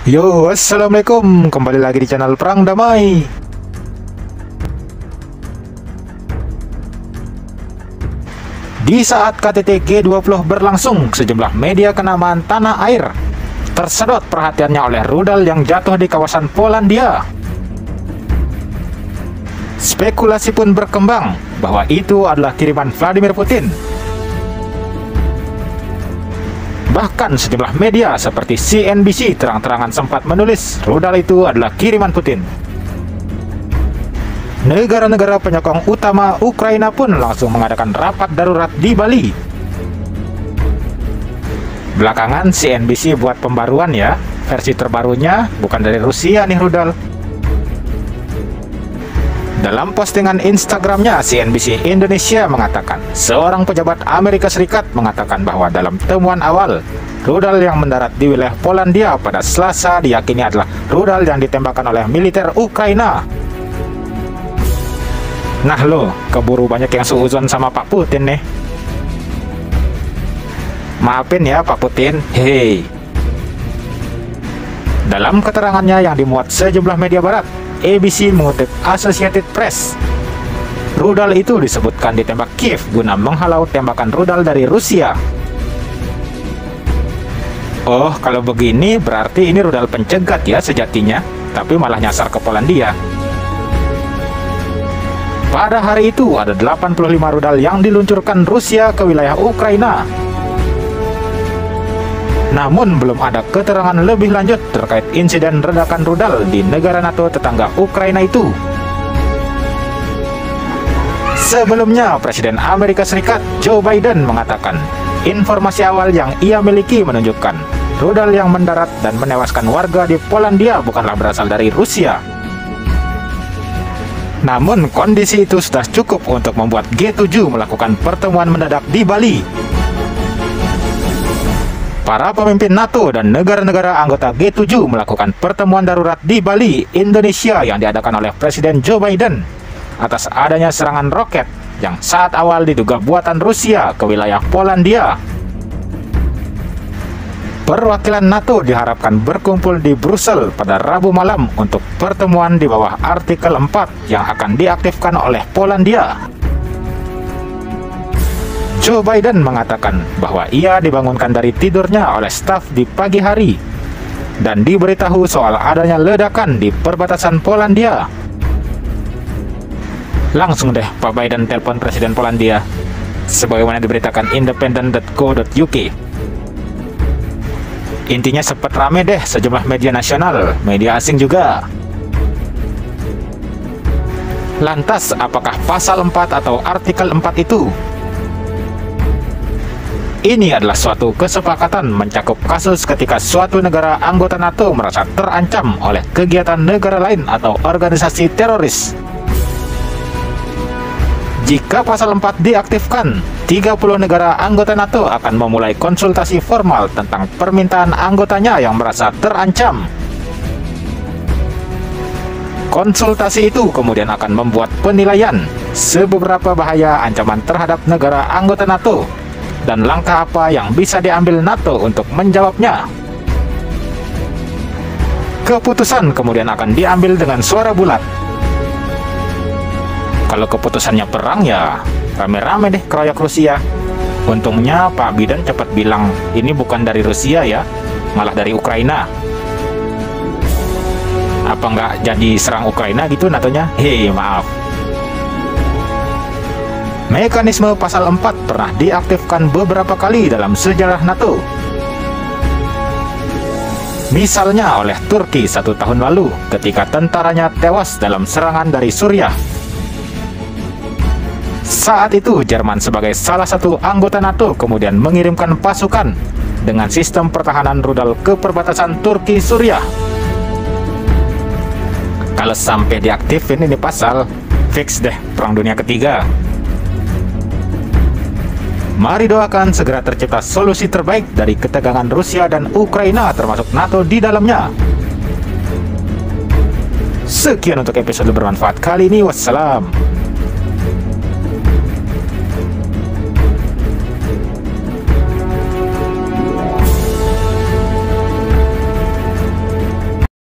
Yo, assalamualaikum. Kembali lagi di channel Perang Damai. Di saat KTT G20 berlangsung, sejumlah media kenamaan tanah air tersedot perhatiannya oleh rudal yang jatuh di kawasan Polandia. Spekulasi pun berkembang bahwa itu adalah kiriman Vladimir Putin. Bahkan sejumlah media seperti CNBC terang-terangan sempat menulis rudal itu adalah kiriman Putin. Negara-negara penyokong utama Ukraina pun langsung mengadakan rapat darurat di Bali. Belakangan CNBC buat pembaruan ya, versi terbarunya bukan dari Rusia nih rudal. Dalam postingan Instagramnya, CNBC Indonesia mengatakan, seorang pejabat Amerika Serikat mengatakan bahwa dalam temuan awal, rudal yang mendarat di wilayah Polandia pada Selasa diyakini adalah rudal yang ditembakkan oleh militer Ukraina. Nah lo, keburu banyak yang seuzon sama Pak Putin nih. Maafin ya Pak Putin, hei. Dalam keterangannya yang dimuat sejumlah media barat, ABC mengutip Associated Press, rudal itu disebutkan ditembak Kiev guna menghalau tembakan rudal dari Rusia. Oh, kalau begini berarti ini rudal pencegat ya sejatinya, tapi malah nyasar ke Polandia. Pada hari itu ada 85 rudal yang diluncurkan Rusia ke wilayah Ukraina. Namun belum ada keterangan lebih lanjut terkait insiden ledakan rudal di negara NATO tetangga Ukraina itu. Sebelumnya, Presiden Amerika Serikat Joe Biden mengatakan, informasi awal yang ia miliki menunjukkan rudal yang mendarat dan menewaskan warga di Polandia bukanlah berasal dari Rusia. Namun kondisi itu sudah cukup untuk membuat G7 melakukan pertemuan mendadak di Bali. Para pemimpin NATO dan negara-negara anggota G7 melakukan pertemuan darurat di Bali, Indonesia yang diadakan oleh Presiden Joe Biden atas adanya serangan roket yang saat awal diduga buatan Rusia ke wilayah Polandia. Perwakilan NATO diharapkan berkumpul di Brussel pada Rabu malam untuk pertemuan di bawah artikel 4 yang akan diaktifkan oleh Polandia. Joe Biden mengatakan bahwa ia dibangunkan dari tidurnya oleh staf di pagi hari dan diberitahu soal adanya ledakan di perbatasan Polandia. Langsung deh Pak Biden telepon Presiden Polandia, sebagaimana diberitakan independent.co.uk. Intinya sempat rame deh sejumlah media nasional, media asing juga. Lantas apakah pasal 4 atau artikel 4 itu? Ini adalah suatu kesepakatan mencakup kasus ketika suatu negara anggota NATO merasa terancam oleh kegiatan negara lain atau organisasi teroris. Jika pasal 4 diaktifkan, 30 negara anggota NATO akan memulai konsultasi formal tentang permintaan anggotanya yang merasa terancam. Konsultasi itu kemudian akan membuat penilaian seberapa bahaya ancaman terhadap negara anggota NATO dan langkah apa yang bisa diambil NATO untuk menjawabnya. Keputusan kemudian akan diambil dengan suara bulat. Kalau keputusannya perang ya rame-rame deh keroyok Rusia. Untungnya Pak Biden cepat bilang ini bukan dari Rusia ya, malah dari Ukraina. Apa nggak jadi serang Ukraina gitu NATO-nya? Hei, maaf. Mekanisme pasal 4 pernah diaktifkan beberapa kali dalam sejarah NATO. Misalnya oleh Turki 1 tahun lalu ketika tentaranya tewas dalam serangan dari Suriah. Saat itu Jerman sebagai salah satu anggota NATO kemudian mengirimkan pasukan dengan sistem pertahanan rudal ke perbatasan Turki-Suriah. Kalau sampai diaktifin ini pasal, fix deh Perang Dunia Ketiga. Mari doakan segera tercipta solusi terbaik dari ketegangan Rusia dan Ukraina termasuk NATO di dalamnya. Sekian untuk episode bermanfaat kali ini. Wassalam.